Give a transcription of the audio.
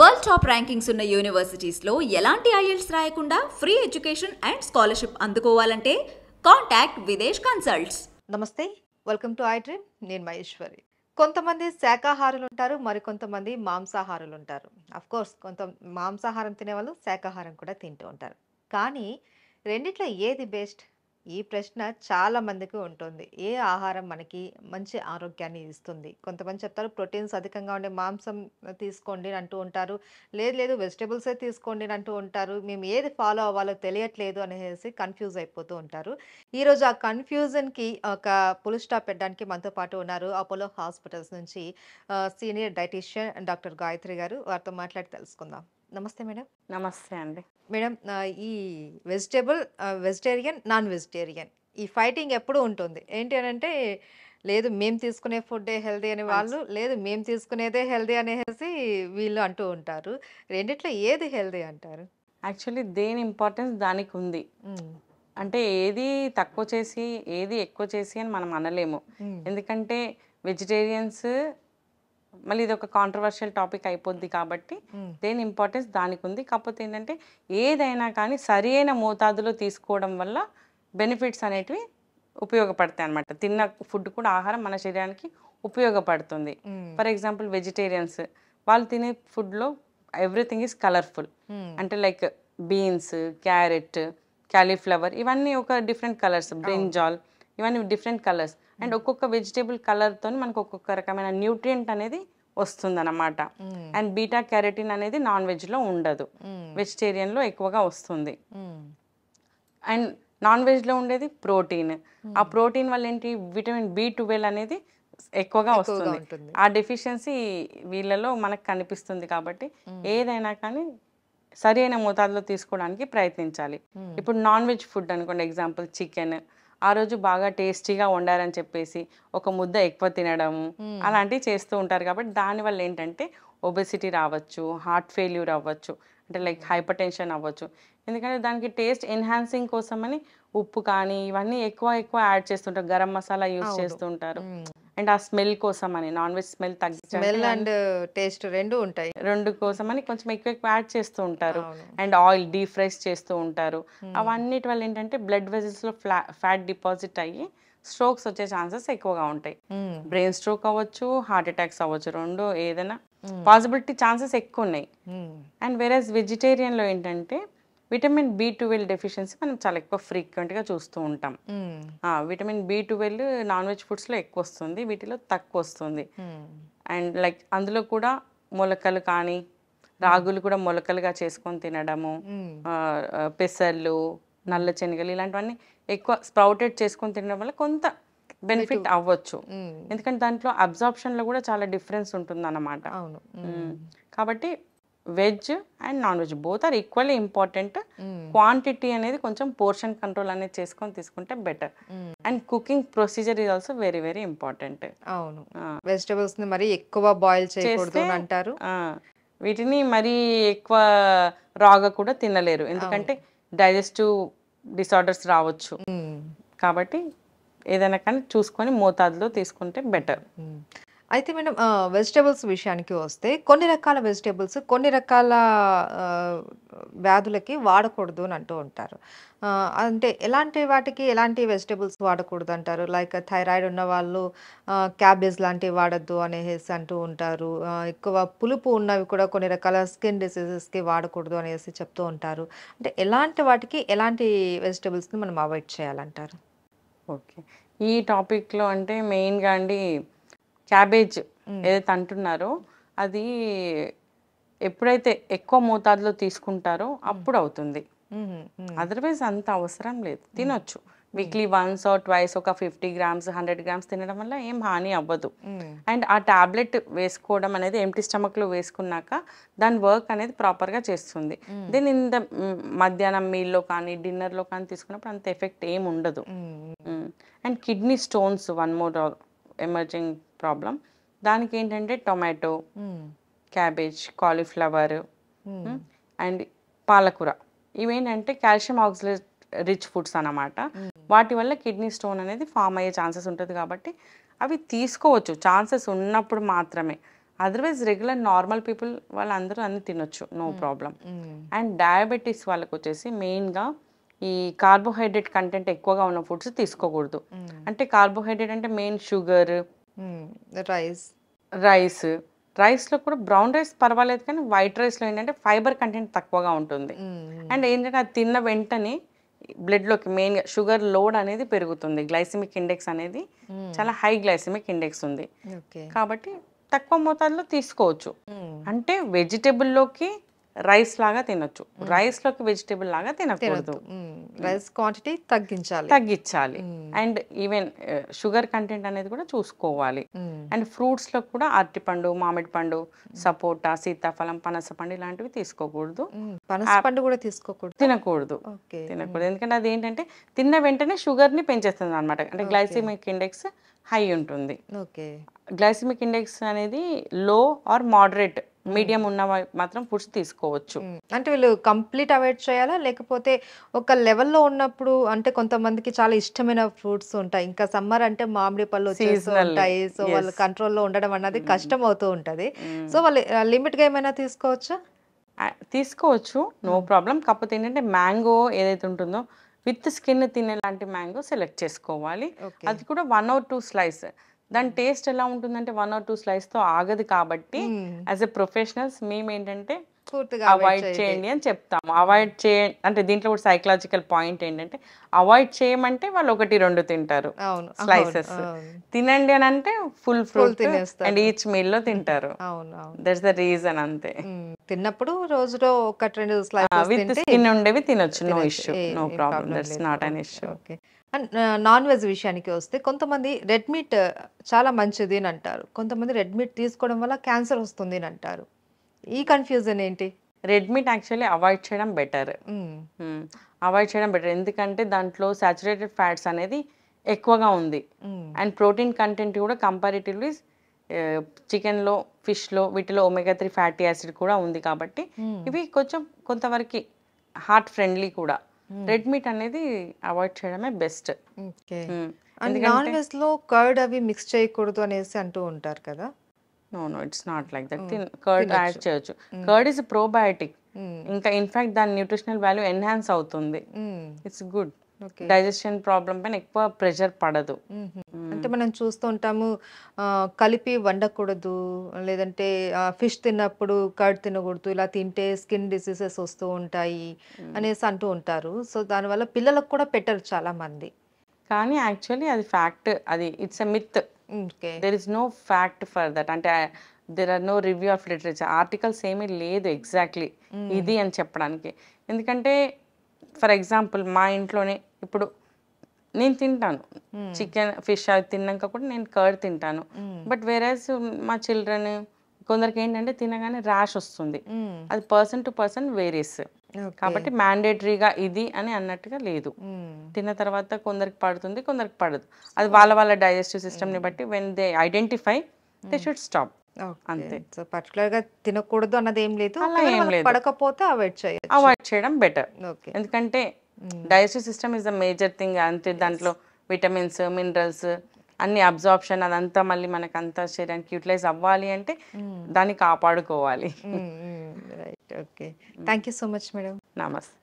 World top rankings ఉన్న యూనివర్సిటీస్లో ఎలాంటి IELTS రాయకుండా ఫ్రీ ఎడ్యుకేషన్ అండ్ స్కాలర్షిప్ అందుకోవాలంటే కాంటాక్ట్ విదేశ్ కన్సల్ట్స్. నమస్తే, వెల్కమ్ టు ఐ డ్రీమ్. నేను మహేశ్వరి. కొంతమంది శాకాహారులు ఉంటారు, మరికొంతమంది మాంసాహారులు ఉంటారు. అఫ్ కోర్స్ కొంత మాంసాహారం తినేవాళ్ళు శాకాహారం కూడా తింటూ ఉంటారు. కానీ రెండిట్లో ఏది బెస్ట్? ఈ ప్రశ్న చాలా మందికి ఉంటుంది. ఏ ఆహారం మనకి మంచి ఆరోగ్యాన్ని ఇస్తుంది? కొంతమంది చెప్తారు ప్రోటీన్స్ అధికంగా ఉండే మాంసం తీసుకోండి అని అంటూ ఉంటారు. లేదు లేదు వెజిటబుల్సే తీసుకోండి అని అంటూ ఉంటారు. మేము ఏది ఫాలో అవ్వాలో తెలియట్లేదు అనేసి కన్ఫ్యూజ్ అయిపోతూ ఉంటారు. ఈరోజు ఆ కన్ఫ్యూజన్‌కి ఒక ఫుల్ స్టాప్ పెట్టడానికి మనతో పాటు ఉన్నారు అపోలో హాస్పిటల్స్ నుంచి సీనియర్ డైటీషియన్ డాక్టర్ గాయత్రి గారు. వారితో మాట్లాడి తెలుసుకుందాం. నమస్తే మేడం. నమస్తే అండి. మేడం, ఈ వెజిటేరియన్, నాన్ వెజిటేరియన్ ఈ ఫైటింగ్ ఎప్పుడూ ఉంటుంది. ఏంటి అనంటే, లేదు మేము తీసుకునే ఫుడ్డే హెల్తీ అని వాళ్ళు, లేదు మేము తీసుకునేదే హెల్తీ అనేసి వీళ్ళు అంటూ ఉంటారు. రెండిట్లో ఏది హెల్తీ అంటారు? యాక్చువల్లీ దేని ఇంపార్టెన్స్ దానికి ఉంది. అంటే ఏది తక్కువ చేసి ఏది ఎక్కువ చేసి అని మనం అనలేము. ఎందుకంటే వెజిటేరియన్స్ మళ్ళీ ఇది ఒక కాంట్రవర్షియల్ టాపిక్ అయిపోద్ది కాబట్టి దేని ఇంపార్టెన్స్ దానికి ఉంది. కాకపోతే ఏంటంటే ఏదైనా కానీ సరి అయిన మోతాదులో తీసుకోవడం వల్ల బెనిఫిట్స్ అనేటివి ఉపయోగపడతాయి అన్నమాట. తిన్న ఫుడ్ కూడా ఆహారం మన శరీరానికి ఉపయోగపడుతుంది. ఫర్ ఎగ్జాంపుల్ వెజిటేరియన్స్ వాళ్ళు తినే ఫుడ్లో ఎవ్రీథింగ్ ఈజ్ కలర్ఫుల్. అంటే లైక్ బీన్స్, క్యారెట్, క్యాలీఫ్లవర్ ఇవన్నీ ఒక డిఫరెంట్ కలర్స్, బ్రింజాల్ ఇవన్నీ డిఫరెంట్ కలర్స్. అండ్ ఒక్కొక్క వెజిటేబుల్ కలర్తో మనకు ఒక్కొక్క రకమైన న్యూట్రియంట్ అనేది వస్తుంది అన్నమాట. అండ్ బీటా క్యారోటిన్ అనేది నాన్ వెజ్లో ఉండదు, వెజిటేరియన్లో ఎక్కువగా వస్తుంది. అండ్ నాన్ వెజ్లో ఉండేది ప్రోటీన్. ఆ ప్రోటీన్ వల్ల ఏంటి, విటమిన్ B12 అనేది ఎక్కువగా వస్తుంది. ఆ డెఫిషియన్సీ వీళ్ళలో మనకు కనిపిస్తుంది. కాబట్టి ఏదైనా కానీ సరి అయిన మోతాదులో తీసుకోవడానికి ప్రయత్నించాలి. ఇప్పుడు నాన్ వెజ్ ఫుడ్ అనుకోండి, ఎగ్జాంపుల్ చికెన్, ఆ రోజు బాగా టేస్టీగా వండారని చెప్పేసి ఒక ముద్ద ఎక్కువ తినడము అలాంటివి చేస్తూ ఉంటారు. కాబట్టి దానివల్ల ఏంటంటే ఒబెసిటీ రావచ్చు, హార్ట్ ఫెయిల్యూర్ అవ్వచ్చు, అంటే లైక్ హైపర్ టెన్షన్ అవ్వచ్చు. ఎందుకంటే దానికి టేస్ట్ ఎన్హాన్సింగ్ కోసమని ఉప్పు కానీ ఇవన్నీ ఎక్కువ యాడ్ చేస్తుంటారు, గరం మసాలా యూజ్ చేస్తూ ఉంటారు. అండ్ ఆ స్మెల్ కోసం అని, non veg smell smell and taste రెండు ఉంటాయి, రెండు కోసం అని కొంచెం ఎక్కువ యాడ్ చేస్తూ ఉంటారు. అండ్ ఆయిల్ డీప్ ఫ్రైస్ చేస్తూ ఉంటారు. అవన్నిటి వల్ల ఏంటంటే బ్లడ్ వెజల్స్లో ఫ్యాట్ డిపాజిట్ అయ్యి స్ట్రోక్స్ వచ్చే ఛాన్సెస్ ఎక్కువగా ఉంటాయి. బ్రెయిన్ స్ట్రోక్ అవ్వచ్చు, హార్ట్ అటాక్స్ అవ్వచ్చు, రెండు ఏదైనా పాసిబిలిటీ ఛాన్సెస్ ఎక్కువ ఉన్నాయి. అండ్ వేరేస్ వెజిటేరియన్లో ఏంటంటే విటమిన్ B12 డెఫిషియన్సీ మనం చాలా ఎక్కువ ఫ్రీక్వెంట్గా చూస్తూ ఉంటాం. విటమిన్ B12 నాన్ వెజ్ ఫుడ్స్లో ఎక్కువ వస్తుంది, వీటిలో తక్కువ వస్తుంది. అండ్ లైక్ అందులో కూడా మొలకలు కానీ రాగులు కూడా మొలకలుగా చేసుకొని తినడము, పెసర్లు, నల్ల శనగలు ఇలాంటివన్నీ ఎక్కువ స్ప్రౌటెడ్ చేసుకొని తినడం వల్ల కొంత బెనిఫిట్ అవ్వచ్చు. ఎందుకంటే దాంట్లో అబ్జార్ప్షన్లో కూడా చాలా డిఫరెన్స్ ఉంటుంది అన్నమాట. కాబట్టి veg and non veg both are equally important. Quantity అనేది కొంచెం పోర్షన్ కంట్రోల్ అనేది చేసుకొని తీసుకుంటే better. And cooking procedure is also very very important. అవును, వెజిటబుల్స్ ని మరి ఎక్కువ బాయిల్ చేయకూడదు అంటారు. వీటిని మరీ ఎక్కువ రాగా కూడా తినలేరు, ఎందుకంటే డైజెస్టివ్ డిసార్డర్స్ రావచ్చు. కాబట్టి ఏదైనా కానీ చూసుకొని మోతాదులో తీసుకుంటే బెటర్. అయితే మేడం, వెజిటబుల్స్ విషయానికి వస్తే కొన్ని రకాల వెజిటబుల్స్ కొన్ని రకాల వ్యాధులకి వాడకూడదు అని అంటూ ఉంటారు. అంటే ఎలాంటి వాటికి ఎలాంటి వెజిటబుల్స్ వాడకూడదు అంటారు? లైక్ థైరాయిడ్ ఉన్న వాళ్ళు క్యాబేజ్ లాంటివి వాడద్దు అనేసి అంటూ ఉంటారు. ఎక్కువ పులుపు ఉన్నవి కూడా కొన్ని రకాల స్కిన్ డిసీజెస్కి వాడకూడదు అనేసి చెప్తూ ఉంటారు. అంటే ఎలాంటి వాటికి ఎలాంటి వెజిటబుల్స్ని మనం అవాయిడ్ చేయాలంటారు? ఓకే, ఈ టాపిక్లో అంటే మెయిన్గా అండి క్యాబేజ్ ఏదైతే అంటున్నారో అది ఎప్పుడైతే ఎక్కువ మోతాదులో తీసుకుంటారో అప్పుడు అవుతుంది. అదర్వైజ్ అంత అవసరం లేదు, తినొచ్చు. వీక్లీ వన్స్ ఆర్ ట్వైస్ ఒక 50 grams 100 grams తినడం వల్ల ఏం హాని అవ్వదు. అండ్ ఆ టాబ్లెట్ వేసుకోవడం అనేది ఎంటీ స్టమక్లో వేసుకున్నాక దాని వర్క్ అనేది ప్రాపర్గా చేస్తుంది. దెన్ ఇన్ ద మధ్యాహ్నం మీల్లో కానీ డిన్నర్లో కానీ తీసుకున్నప్పుడు అంత ఎఫెక్ట్ ఏమి ఉండదు. And kidney stones one more emerging problem. దానికి ఏంటంటే టొమాటో, క్యాబేజ్, కాలీఫ్లవర్ అండ్ పాలకూర ఇవేంటంటే కాల్షియం ఆక్సలేట్ రిచ్ ఫుడ్స్ అన్నమాట. వాటి వల్ల కిడ్నీ స్టోన్ అనేది ఫామ్ అయ్యే ఛాన్సెస్ ఉంటుంది. కాబట్టి అవి తీసుకోవచ్చు ఛాన్సెస్ ఉన్నప్పుడు మాత్రమే. అదర్వైజ్ రెగ్యులర్ నార్మల్ పీపుల్ వాళ్ళందరూ అన్ని తినొచ్చు, నో ప్రాబ్లం. అండ్ డయాబెటీస్ వాళ్ళకి వచ్చేసి మెయిన్గా ఈ కార్బోహైడ్రేట్ కంటెంట్ ఎక్కువగా ఉన్న ఫుడ్స్ తీసుకోకూడదు. అంటే కార్బోహైడ్రేట్ అంటే మెయిన్ షుగర్, రైస్. రైస్లో కూడా బ్రౌన్ రైస్ పర్వాలేదు, కానీ వైట్ రైస్లో ఏంటంటే ఫైబర్ కంటెంట్ తక్కువగా ఉంటుంది. అండ్ ఏంటంటే అది తిన్న వెంటనే బ్లడ్లోకి మెయిన్గా షుగర్ లోడ్ అనేది పెరుగుతుంది. గ్లైసిమిక్ ఇండెక్స్ అనేది చాలా హై గ్లైసిమిక్ ఇండెక్స్ ఉంది, కాబట్టి తక్కువ మోతాదులో తీసుకోవచ్చు. అంటే వెజిటేబుల్లోకి రైస్ లాగా తినొచ్చు, రైస్లోకి వెజిటేబుల్ లాగా తినకూడదు. రైస్ క్వాంటిటీ తగ్గించాలి. అండ్ ఈవెన్ షుగర్ కంటెంట్ అనేది కూడా చూసుకోవాలి. అండ్ ఫ్రూట్స్లో కూడా అరటిపండు, మామిడి పండు, సపోటా, సీతాఫలం, పనస పండు ఇలాంటివి తీసుకోకూడదు. పనసపండు కూడా తినకూడదు. ఎందుకంటే అది ఏంటంటే తిన్న వెంటనే షుగర్ని పెంచేస్తుంది అనమాట. అంటే గ్లైసిమిక్ ఇండెక్స్ హై ఉంటుంది. గ్లైసిమిక్ ఇండెక్స్ అనేది లో ఆర్ మోడరేట్, మీడియం ఉన్న మాత్రం ఫుడ్స్ తీసుకోవచ్చు. అంటే వీళ్ళు కంప్లీట్ అవాయిడ్ చేయాలా, లేకపోతే ఒక లెవెల్లో ఉన్నప్పుడు? అంటే కొంతమందికి చాలా ఇష్టమైన ఫ్రూట్స్ ఉంటాయి, ఇంకా సమ్మర్ అంటే మామిడి పళ్ళు ఉంటాయి, సో వాళ్ళు కంట్రోల్లో ఉండడం అన్నది కష్టం అవుతూ ఉంటది. సో వాళ్ళు లిమిట్ గా ఏమైనా తీసుకోవచ్చు, నో ప్రాబ్లం. కాకపోతే ఏంటంటే మ్యాంగో ఏదైతే ఉంటుందో విత్ స్కిన్ తినేలాంటి మ్యాంగో సెలెక్ట్ చేసుకోవాలి. అది కూడా 1 or 2 స్లైస్. దాని టేస్ట్ ఎలా ఉంటుందంటే 1 or 2 స్లైస్తో ఆగదు. కాబట్టి యాజ్ ఎ ప్రొఫెషనల్స్ మేము ఏంటంటే అవాయిడ్ చేయండి అని చెప్తాము. అవాయిడ్ చేయండి అంటే దీంట్లో కూడా సైకలాజికల్ పాయింట్ ఏంటంటే అవాయిడ్ చేయమంటే వాళ్ళు 1-2 తింటారు స్లైసెస్, తినండి అని అంటే full fruit and each meal లో తింటారు. That's the reason. అంతే. తిన్నప్పుడు రోజులో 1-2 స్లైసెస్ విత్ స్కిన్ ఉండేవి తినొచ్చు, no issue, no problem, that's not an issue. Non veg విషయానికి వస్తే కొంతమంది రెడ్ మీట్ చాలా మంచిది అని అంటారు, కొంతమంది రెడ్ మీట్ తీసుకోవడం వల్ల క్యాన్సర్ వస్తుంది అని అంటారు. ఈ కన్ఫ్యూజన్ ఏంటి? రెడ్ మీట్ యాక్చువల్లీ అవాయిడ్ చేయడం బెటర్. ఎందుకంటే దాంట్లో సాచురేటెడ్ ఫ్యాట్స్ అనేది ఎక్కువగా ఉంది. అండ్ ప్రోటీన్ కంటెంట్ కూడా కంపారిటివ్లీ చికెన్లో, ఫిష్లో వీటిలో omega-3 ఫ్యాటీ యాసిడ్ కూడా ఉంది. కాబట్టి ఇవి కొంతవరకు హార్ట్ ఫ్రెండ్లీ కూడా. రెడ్ మీట్ అనేది అవాయిడ్ చేయడమే బెస్ట్. నాన్ వెజ్ లో కర్డ్ అవి మిక్స్ చేయకూడదు అనేసి అంటూ ఉంటారు కదా? No, it's not like that. Curd add చేయొచ్చు. Curd is probiotic. ఇంకా ఇన్ఫాక్ట్ దాని న్యూట్రిషనల్ వాల్యూ ఎన్హాన్స్ అవుతుంది. It's good. డైజెషన్ ప్రాబ్లం పైన ఎక్కువ ప్రెషర్ పడదు. అంటే మనం చూస్తూ ఉంటాము కలిపి వండకూడదు, లేదంటే ఫిష్ తిన్నప్పుడు కర్డ్ తినకూడదు, ఇలా తింటే స్కిన్ డిసీజెస్ వస్తూ ఉంటాయి అనేసి అంటూ ఉంటారు. సో దానివల్ల పిల్లలకు కూడా పెట్టరు చాలా మంది. కానీ యాక్చువల్లీ అది ఫ్యాక్ట్, అది it's a myth. There is no fact for that. అంటే there are no review of literature, articles ఏమీ లేదు ఎగ్జాక్ట్లీ ఇది అని చెప్పడానికి. ఎందుకంటే ఫర్ ఎగ్జాంపుల్ మా ఇంట్లోనే ఇప్పుడు నేను తింటాను చికెన్, ఫిష్ అవి తిన్నాక కూడా నేను కర్డ్ తింటాను. బట్ వేరేస్ మా చిల్డ్రన్ కొందరికి ఏంటంటే తినగానే ర్యాష్ వస్తుంది. అది పర్సన్ టు పర్సన్ వేరియస్. కాబట్టి మ్యాండేటరీగా ఇది అని అన్నట్టుగా లేదు. తిన్న తర్వాత కొందరికి పడుతుంది, కొందరికి పడదు. అది వాళ్ళ డైజెస్టివ్ సిస్టమ్ని బట్టి when they identify they should stop. అంతే. సో పర్టికులర్ గా తినకూడదు అన్నది ఏం లేదు, అలా ఏం లేదు. పడకపోతే అవాయిడ్ చేయడం బెటర్. ఎందుకంటే digestive system is the major thing. అంతే, దాంట్లో విటమిన్స్, మినరల్స్ అన్ని అబ్జార్ప్షన్ అదంతా మళ్ళీ మనకు అంతా శరీరానికి యూటిలైజ్ అవ్వాలి అంటే దాన్ని కాపాడుకోవాలి. Right. Okay, thank you so much madam. నమస్తే.